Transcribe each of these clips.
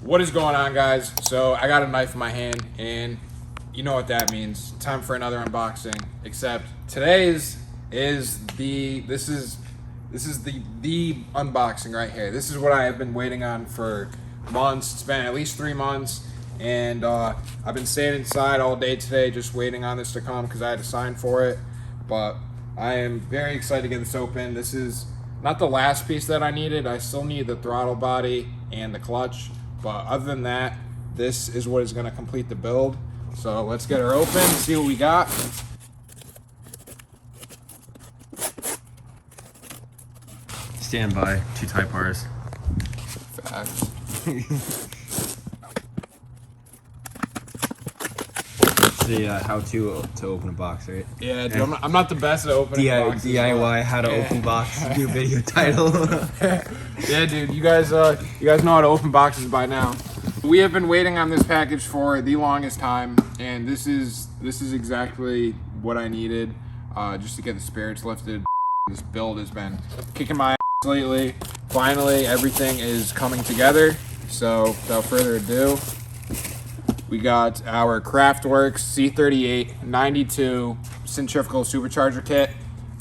What is going on, guys? So I got a knife in my hand, and you know what that means. Time for another unboxing. Except today's is the unboxing right here. This is what I have been waiting on for months. It's been at least 3 months, and I've been staying inside all day today just waiting on this to come because I had to sign for it. But I am very excited to get this open. This is not the last piece that I needed. I still need the throttle body and the clutch. But other than that, this is what is going to complete the build. So let's get her open, see what we got. Stand by, 2 Type R's. Facts. The how-to open a box, right? Yeah, dude, I'm not the best at opening boxes. DIY how to open box. New video title. Yeah, dude, you guys know how to open boxes by now. We have been waiting on this package for the longest time, and this is exactly what I needed just to get the spirits lifted. This build has been kicking my ass lately. Finally, everything is coming together. So without further ado, we got our Kraftwerks C38 92 centrifugal supercharger kit.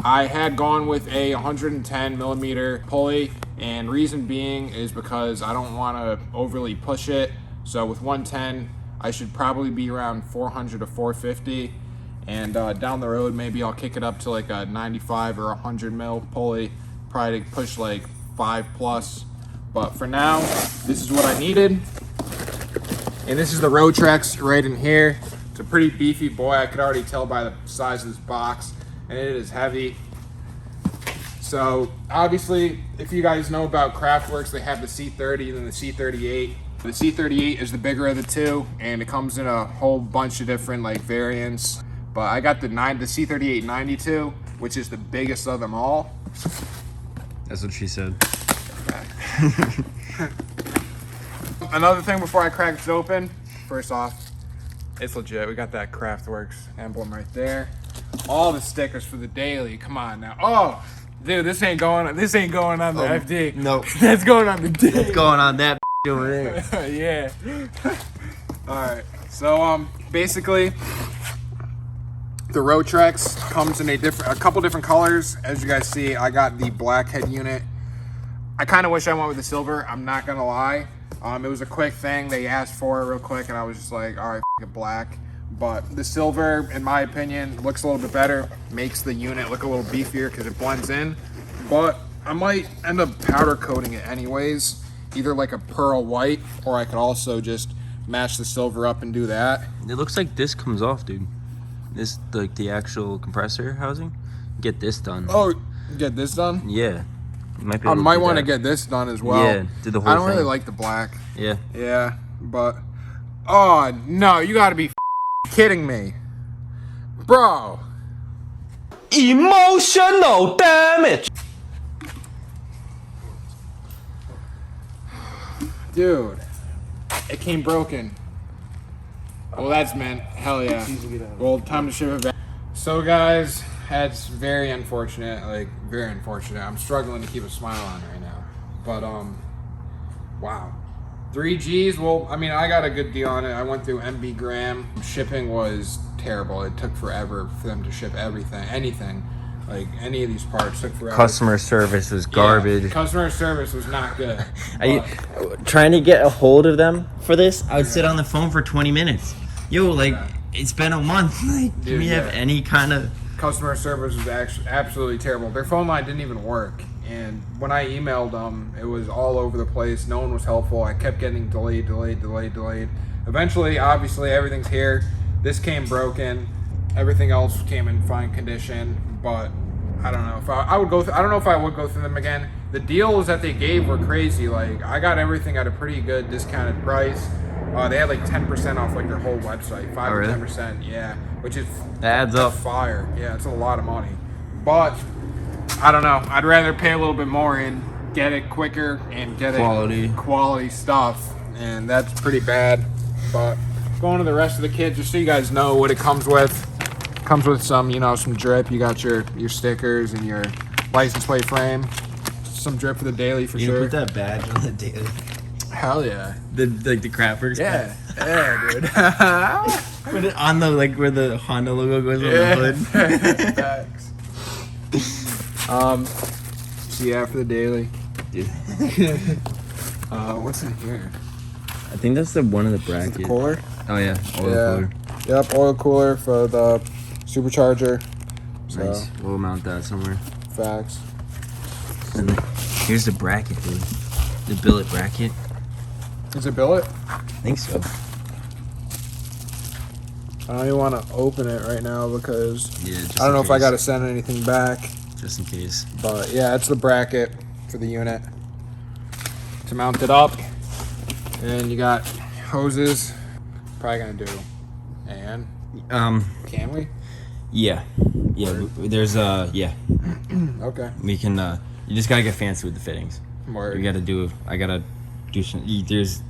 I had gone with a 110 millimeter pulley, and reason being is because I don't want to overly push it. So with 110, I should probably be around 400 to 450, and down the road maybe I'll kick it up to like a 95 or 100 mil pulley, probably to push like 5+. But for now, this is what I needed. And this is the Rotrex right in here. It's a pretty beefy boy. I could already tell by the size of this box, and it is heavy. So obviously, if you guys know about Kraftwerks, they have the C30 and the C38. The C38 is the bigger of the two, and it comes in a whole bunch of different like variants. But I got the C38 92, which is the biggest of them all. That's what she said. Another thing before I crack this open, first off, it's legit. We got that Kraftwerks emblem right there. All the stickers for the daily. Come on now. Oh, dude, this ain't going on the FD. Nope. That's going on the D. What's going on that over there? Yeah. All right. So basically, the Rotrex comes in a couple different colors. As you guys see, I got the black head unit. I kind of wish I went with the silver. I'm not gonna lie. It was a quick thing. They asked for it real quick, and I was just like, all right, f it, black. But the silver, in my opinion, looks a little bit better. Makes the unit look a little beefier because it blends in. But I might end up powder coating it anyways. Either like a pearl white, or I could also just match the silver up and do that. It looks like this comes off, dude. This, like the actual compressor housing. Get this done. Oh, get this done? Yeah. I might want to get this done as well. Yeah, do the whole I don't thing. really like the black. Yeah. Yeah, but... Oh, no, you gotta be kidding me. Bro. Emotional damage. Dude. It came broken. Well, that's meant. Hell yeah. Well, time to ship it back. So, guys... That's very unfortunate, like very unfortunate. I'm struggling to keep a smile on right now. But wow. 3Gs, well, I mean, I got a good deal on it. I went through MB Graham. Shipping was terrible. It took forever for them to ship anything. Like any of these parts took forever. Customer service was garbage. Yeah, customer service was not good. Trying to get a hold of them for this, I would sit on the phone for 20 minutes. Yo, like, it's been a month. Like, do we have any kind of... Customer service was actually absolutely terrible. Their phone line didn't even work, and when I emailed them, it was all over the place. No one was helpful. I kept getting delayed. Eventually, obviously, everything's here. This came broken. Everything else came in fine condition, but I don't know if I would go. I don't know if I would go through them again. The deals that they gave were crazy. Like I got everything at a pretty good discounted price. They had like 10% off like their whole website, 5 or 10%, yeah, which is that adds up. Fire, yeah, it's a lot of money. But I don't know. I'd rather pay a little bit more and get it quicker and get quality stuff, and that's pretty bad. But going to the rest of the kit, just so you guys know what it comes with. Comes with some, some drip. You got your stickers and your license plate frame. Some drip for the daily for sure. You put that badge on the daily. Hell yeah. The kraftwerks. Yeah, yeah, dude. Put it on the where the Honda logo goes on the hood. Facts. See you after the daily. Dude. What's in here? I think that's one of the Is brackets. it the cooler? Oh yeah, oil Yeah. cooler. Yep, oil cooler for the supercharger. So, Nice. We'll mount that somewhere. facts. And then, here's the bracket, dude. The billet bracket. Is it billet? I think so. I don't even want to open it right now because Yeah. Just I don't know in if I case. got to send anything back. Just in case. But yeah, it's the bracket for the unit to mount it up. And you got hoses. Probably gonna do. And can we? Yeah. Yeah. There's yeah. Okay. We can. You just gotta get fancy with the fittings. Word. You gotta do. I gotta do some.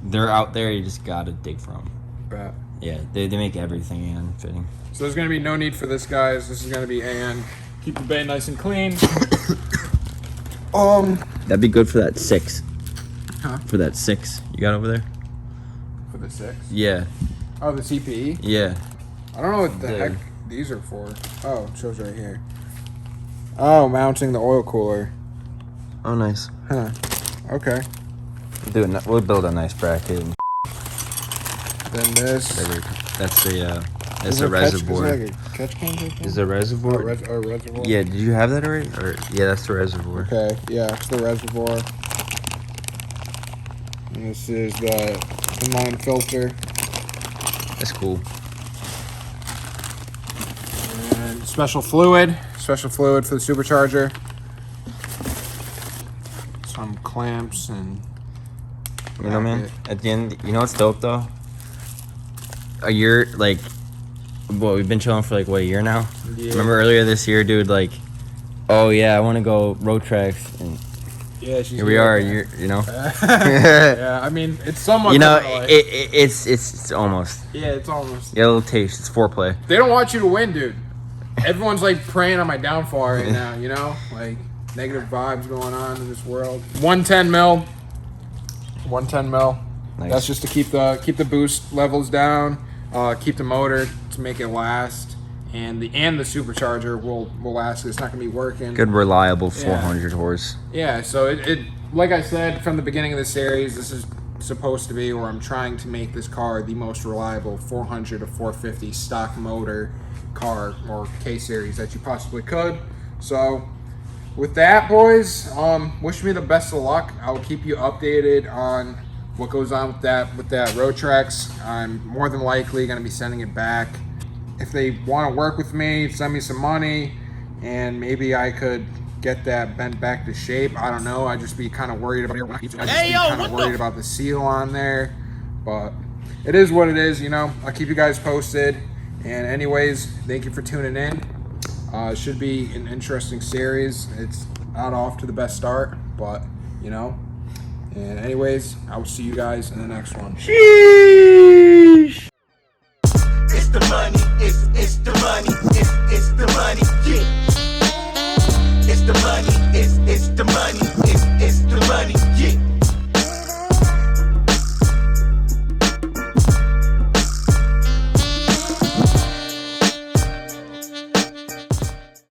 They're out there. You just gotta dig for them. Bet. Yeah. They make everything and fitting. So there's gonna be no need for this, guys. This is gonna be AN. Keep the bay nice and clean. That'd be good for that 6. Huh? For that 6 you got over there. For the 6? Yeah. Oh, the CPE? Yeah. I don't know what the The- heck these are for. Oh, it shows right here. Oh, mounting the oil cooler. Oh, nice. Huh. Okay. We'll build a nice bracket. And Then this. that's the Is that's a it reservoir. Is it like a catch can type thing? Is a reservoir? Reservoir? Yeah. Did you have that already? Or yeah, that's the reservoir. Okay, yeah, it's the reservoir. And this is the inline filter. That's cool. And special fluid for the supercharger. Some clamps and You know, man. At the end, you know what's dope though? A year, like, we've been chilling for like what, a year now. Yeah. Remember earlier this year, dude? Like, oh yeah, I want to go road tracks, and yeah, she's here we are. You know. Yeah, I mean it's somewhat. You know, kinda like- it's almost. yeah, it's almost. You got a little taste. It's foreplay. They don't want you to win, dude. Everyone's like preying on my downfall right now. You know, like negative vibes going on in this world. 110 mil. 110 mil. Nice. That's just to keep the boost levels down, keep the motor to make it last, and the supercharger will last. It's not gonna be working. Good, reliable Yeah. 400 horse. Yeah. So it like I said from the beginning of the series, this is supposed to be, or I'm trying to make this car the most reliable 400 to 450 stock motor car or K series that you possibly could. So with that, boys, wish me the best of luck. I will keep you updated on what goes on with that road tracks. I'm more than likely going to be sending it back. If they want to work with me, send me some money, and maybe I could get that bent back to shape. I don't know. I'd just be kind of worried about about the seal on there. But it is what it is, you know. I'll keep you guys posted. And anyways, thank you for tuning in. It should be an interesting series. It's not off to the best start, but you know. And anyways, I will see you guys in the next one. Sheesh. It's the money, it's the money, it's the money, yeah.